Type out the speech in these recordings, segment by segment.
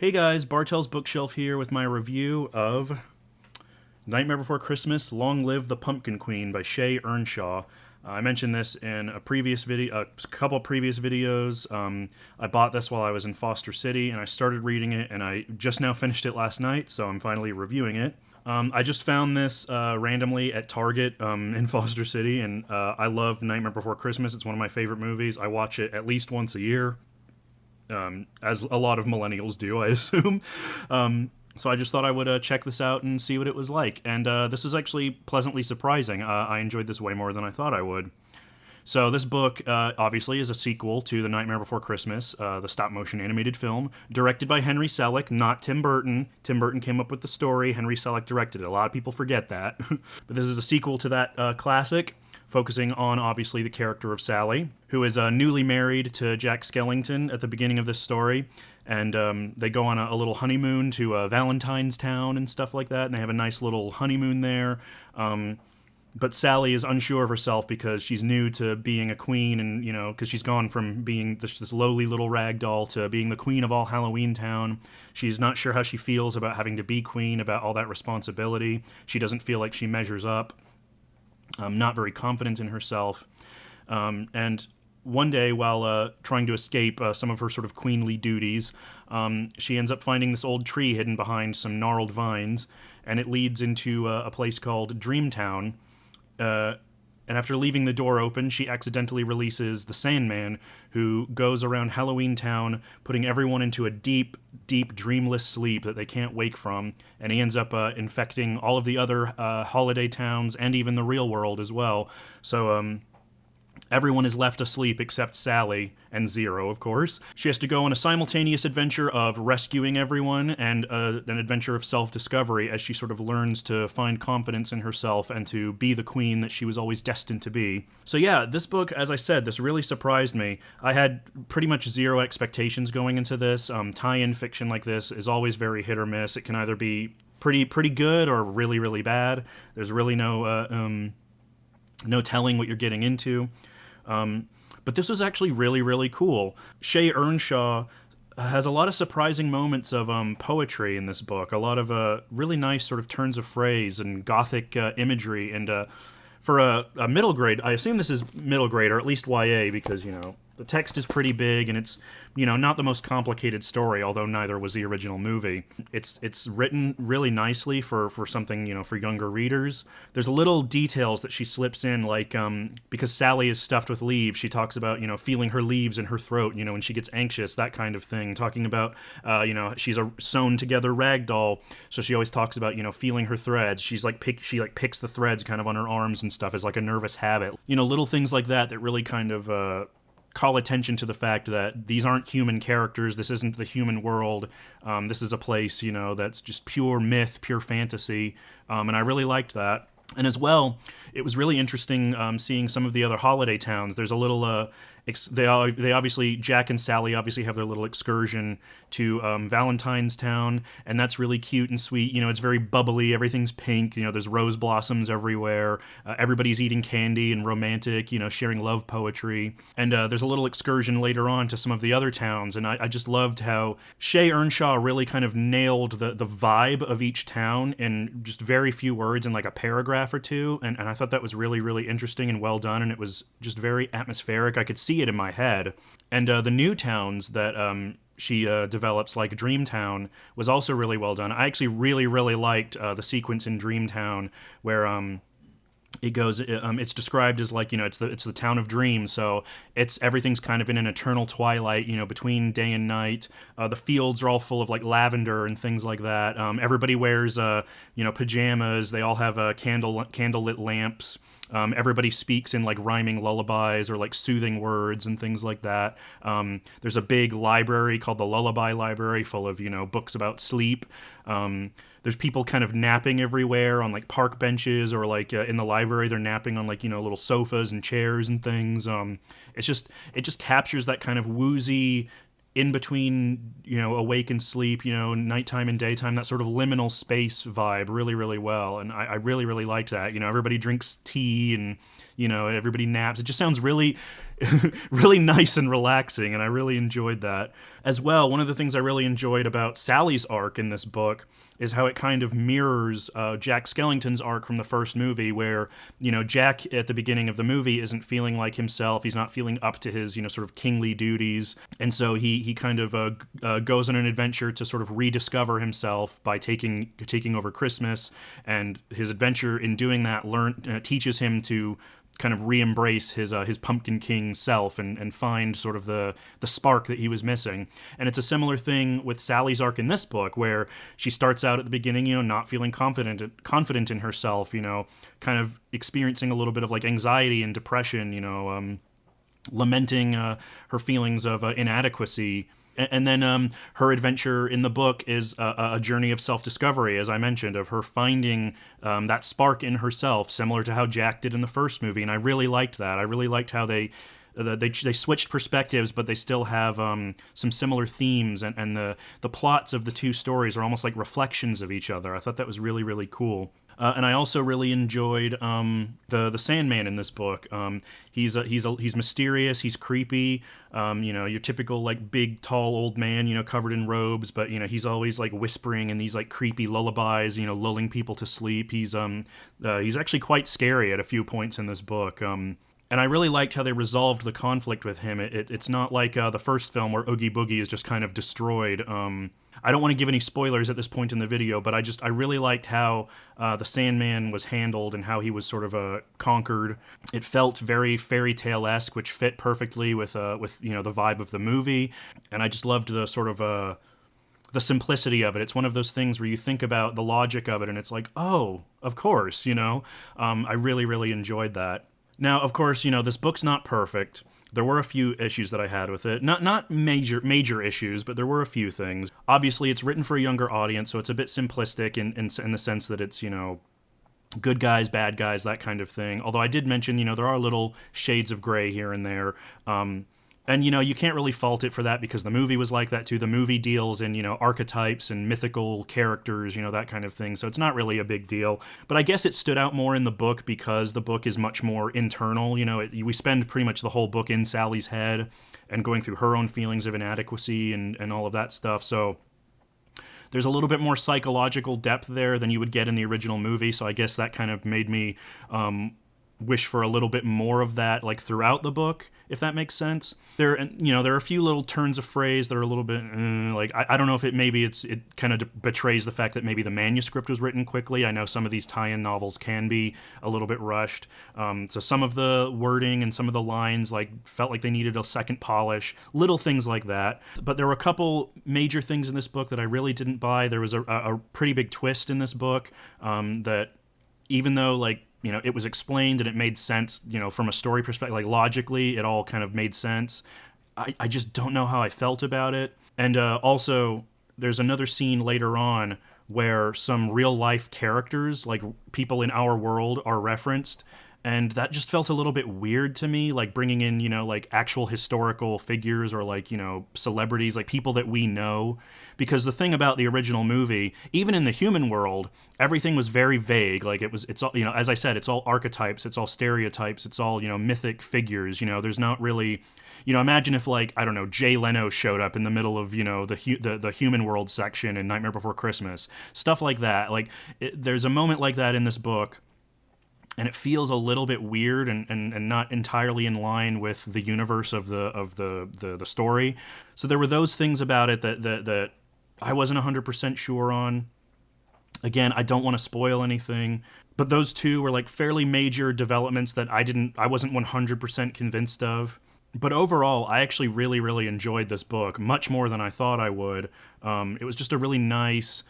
Hey guys, Bartell's Bookshelf here with my review of Nightmare Before Christmas: Long Live the Pumpkin Queen by Shea Ernshaw. I mentioned this in a previous video, a couple previous videos. I bought this while I was in Foster City, and I started reading it, and I just now finished it last night, so I'm finally reviewing it. I just found this randomly at Target in Foster City, and I love Nightmare Before Christmas. It's one of my favorite movies. I watch it at least once a year. As a lot of millennials do, I assume. So I just thought I would check this out and see what it was like. And this was actually pleasantly surprising. I enjoyed this way more than I thought I would. So this book, obviously, is a sequel to The Nightmare Before Christmas, the stop-motion animated film, directed by Henry Selick, not Tim Burton. Tim Burton came up with the story. Henry Selick directed it. A lot of people forget that. But this is a sequel to that classic, focusing on, obviously, the character of Sally, who is newly married to Jack Skellington at the beginning of this story. And they go on a little honeymoon to Valentine's Town and stuff like that, and they have a nice little honeymoon there. But Sally is unsure of herself because she's new to being a queen, and, you know, because she's gone from being this lowly little rag doll to being the queen of all Halloween Town. She's not sure how she feels about having to be queen, about all that responsibility. She doesn't feel like she measures up. Not very confident in herself. And one day, while trying to escape some of her sort of queenly duties, she ends up finding this old tree hidden behind some gnarled vines, and it leads into a place called Dreamtown. And after leaving the door open, she accidentally releases the Sandman, who goes around Halloween Town, putting everyone into a deep, deep, dreamless sleep that they can't wake from. And he ends up infecting all of the other holiday towns and even the real world as well. So, everyone is left asleep except Sally, and Zero, of course. She has to go on a simultaneous adventure of rescuing everyone and an adventure of self-discovery as she sort of learns to find confidence in herself and to be the queen that she was always destined to be. So yeah, this book, as I said, this really surprised me. I had pretty much zero expectations going into this. Tie-in fiction like this is always very hit or miss. It can either be pretty good or really, really bad. There's really no telling what you're getting into. But this was actually really, really cool. Shea Ernshaw has a lot of surprising moments of poetry in this book, a lot of really nice sort of turns of phrase and gothic imagery. And for a middle grade, I assume this is middle grade, or at least YA, because, you know, the text is pretty big, and it's, you know, not the most complicated story, although neither was the original movie. It's written really nicely for something, you know, for younger readers. There's little details that she slips in, like, because Sally is stuffed with leaves, she talks about, you know, feeling her leaves in her throat, you know, when she gets anxious, that kind of thing. Talking about, you know, she's a sewn together rag doll, so she always talks about, you know, feeling her threads. She picks the threads kind of on her arms and stuff as like a nervous habit. You know, little things like that really kind of call attention to the fact that these aren't human characters. This isn't the human world. This is a place, you know, that's just pure myth, pure fantasy, and I really liked that. And as well, it was really interesting seeing some of the other holiday towns. There's a little, they obviously, Jack and Sally obviously have their little excursion to Valentine's Town, and that's really cute and sweet. You know, it's very bubbly, everything's pink, you know, there's rose blossoms everywhere, everybody's eating candy and romantic, you know, sharing love poetry. And there's a little excursion later on to some of the other towns, and I just loved how Shea Ernshaw really kind of nailed the vibe of each town in just very few words, in like a paragraph or two, and I thought that was really, really interesting and well done, and it was just very atmospheric. I could see it in my head. And the new towns that she develops, like Dreamtown, was also really well done. I actually really, really liked the sequence in Dreamtown where it goes. It's described as, like, you know, it's the town of dreams. So everything's kind of in an eternal twilight, you know, between day and night. The fields are all full of like lavender and things like that. Everybody wears you know, pajamas. They all have candlelit lamps. Everybody speaks in like rhyming lullabies or like soothing words and things like that. There's a big library called the Lullaby Library, full of, you know, books about sleep. There's people kind of napping everywhere on like park benches, or like in the library they're napping on, like, you know, little sofas and chairs and things. It just captures that kind of woozy, in between, you know, awake and sleep, you know, nighttime and daytime, that sort of liminal space vibe really, really well. And I really, really liked that. You know, everybody drinks tea and, you know, everybody naps. It just sounds really, really nice and relaxing, and I really enjoyed that. As well, one of the things I really enjoyed about Sally's arc in this book is how it kind of mirrors Jack Skellington's arc from the first movie, where, Jack at the beginning of the movie isn't feeling like himself. He's not feeling up to his, sort of kingly duties. And so he kind of goes on an adventure to sort of rediscover himself by taking over Christmas. And his adventure in doing that teaches him to kind of re-embrace his Pumpkin King self and find sort of the spark that he was missing. And it's a similar thing with Sally's arc in this book, where she starts out at the beginning, not feeling confident in herself, kind of experiencing a little bit of like anxiety and depression, lamenting her feelings of inadequacy. And then her adventure in the book is a journey of self-discovery, as I mentioned, of her finding that spark in herself, similar to how Jack did in the first movie. And I really liked that. I really liked how they switched perspectives, but they still have some similar themes, and the plots of the two stories are almost like reflections of each other. I thought that was really, really cool. And I also really enjoyed the Sandman in this book. He's mysterious. He's creepy. Your typical like big tall old man, covered in robes, but he's always like whispering in these like creepy lullabies, lulling people to sleep. He's actually quite scary at a few points in this book. And I really liked how they resolved the conflict with him. It's not like the first film where Oogie Boogie is just kind of destroyed. I don't want to give any spoilers at this point in the video, but I really liked how the Sandman was handled and how he was sort of conquered. It felt very fairy tale-esque, which fit perfectly with the vibe of the movie. And I just loved the sort of the simplicity of it. It's one of those things where you think about the logic of it, and it's like, oh, of course, I really, really enjoyed that. Now, of course, this book's not perfect. There were a few issues that I had with it. Not major issues, but there were a few things. Obviously, it's written for a younger audience, so it's a bit simplistic in the sense that it's, good guys, bad guys, that kind of thing. Although I did mention, there are little shades of gray here and there. And, you can't really fault it for that because the movie was like that too. The movie deals in, archetypes and mythical characters, that kind of thing. So it's not really a big deal. But I guess it stood out more in the book because the book is much more internal. We spend pretty much the whole book in Sally's head and going through her own feelings of inadequacy and all of that stuff. So there's a little bit more psychological depth there than you would get in the original movie. So I guess that kind of made me wish for a little bit more of that, like throughout the book, if that makes sense. There are a few little turns of phrase that are a little bit like I don't know if it kind of betrays the fact that maybe the manuscript was written quickly. I know some of these tie-in novels can be a little bit rushed, so some of the wording and some of the lines felt like they needed a second polish, little things like that. But there were a couple major things in this book that I really didn't buy. There was a pretty big twist in this book that, even though it was explained and it made sense, from a story perspective, logically, it all kind of made sense. I just don't know how I felt about it. And also, there's another scene later on where some real-life characters, like people in our world, are referenced. And that just felt a little bit weird to me, bringing in, actual historical figures or, celebrities, people that we know. Because the thing about the original movie, even in the human world, everything was very vague. It's all, as I said, it's all archetypes, it's all stereotypes, it's all, mythic figures. There's not really, imagine if, I don't know, Jay Leno showed up in the middle of, the human world section in Nightmare Before Christmas. Stuff like that. There's a moment like that in this book. And it feels a little bit weird and not entirely in line with the universe of the story. So there were those things about it that I wasn't 100% sure on. Again, I don't want to spoil anything, but those two were fairly major developments that I wasn't 100% convinced of. But overall, I actually really, really enjoyed this book, much more than I thought I would. It was just a really nice,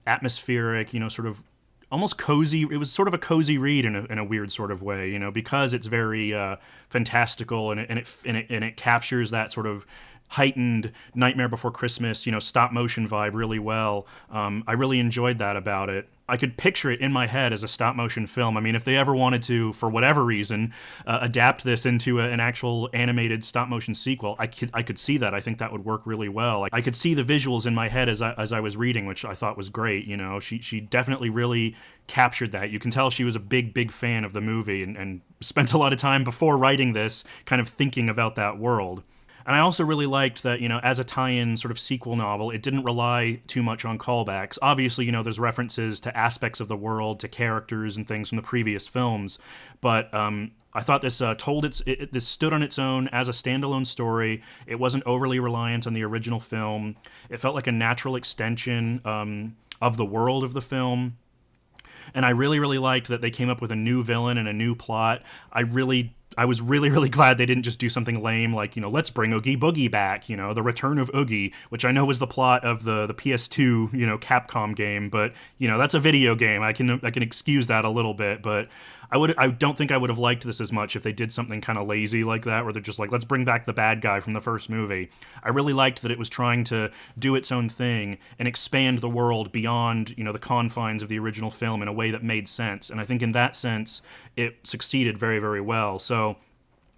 atmospheric, sort of almost cozy. It was sort of a cozy read in a weird sort of way, because it's very fantastical and it captures that sort of heightened Nightmare Before Christmas, stop motion vibe really well. I really enjoyed that about it. I could picture it in my head as a stop motion film. I mean, if they ever wanted to, for whatever reason, adapt this into an actual animated stop motion sequel, I could see that. I think that would work really well. Like, I could see the visuals in my head as I was reading, which I thought was great. You know, she definitely really captured that. You can tell she was a big fan of the movie and spent a lot of time before writing this kind of thinking about that world. And I also really liked that, you know, as a tie-in sort of sequel novel, it didn't rely too much on callbacks. Obviously, you know, there's references to aspects of the world, to characters and things from the previous films, but I thought this this stood on its own as a standalone story. It wasn't overly reliant on the original film. It felt like a natural extension of the world of the film. And I really liked that they came up with a new villain and a new plot. I was really glad they didn't just do something lame like, you know, let's bring Oogie Boogie back, you know, the return of Oogie, which I know was the plot of the PS2, you know, Capcom game, but, you know, that's a video game. I can excuse that a little bit, but I don't think I would have liked this as much if they did something kind of lazy like that, where they're just like, let's bring back the bad guy from the first movie. I really liked that it was trying to do its own thing and expand the world beyond, you know, the confines of the original film in a way that made sense. And I think in that sense, it succeeded very well. So,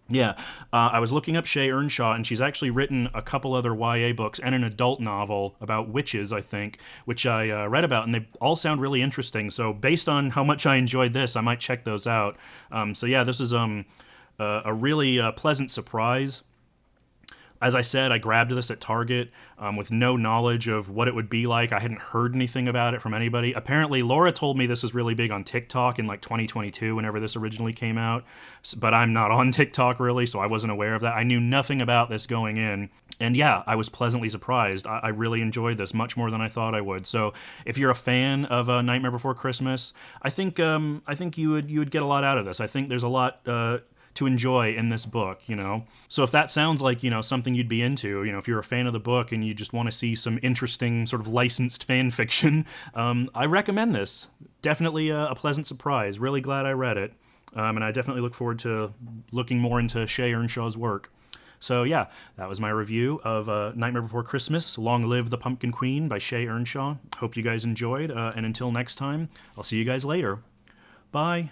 yeah, I was looking up Shea Ernshaw, and she's actually written a couple other YA books and an adult novel about witches, I think, which I read about, and they all sound really interesting. So based on how much I enjoyed this, I might check those out. So yeah, this is a really pleasant surprise. As I said, I grabbed this at Target with no knowledge of what it would be like. I hadn't heard anything about it from anybody. Apparently, Laura told me this was really big on TikTok in like 2022, whenever this originally came out. But I'm not on TikTok really, so I wasn't aware of that. I knew nothing about this going in. And yeah, I was pleasantly surprised. I really enjoyed this much more than I thought I would. So if you're a fan of Nightmare Before Christmas, I think you would get a lot out of this. I think there's a lot to enjoy in this book, you know? So if that sounds like, you know, something you'd be into, you know, if you're a fan of the book and you just want to see some interesting sort of licensed fan fiction, I recommend this. Definitely a pleasant surprise. Really glad I read it. And I definitely look forward to looking more into Shea Ernshaw's work. So yeah, that was my review of Nightmare Before Christmas, Long Live the Pumpkin Queen by Shea Ernshaw. Hope you guys enjoyed, and until next time, I'll see you guys later. Bye.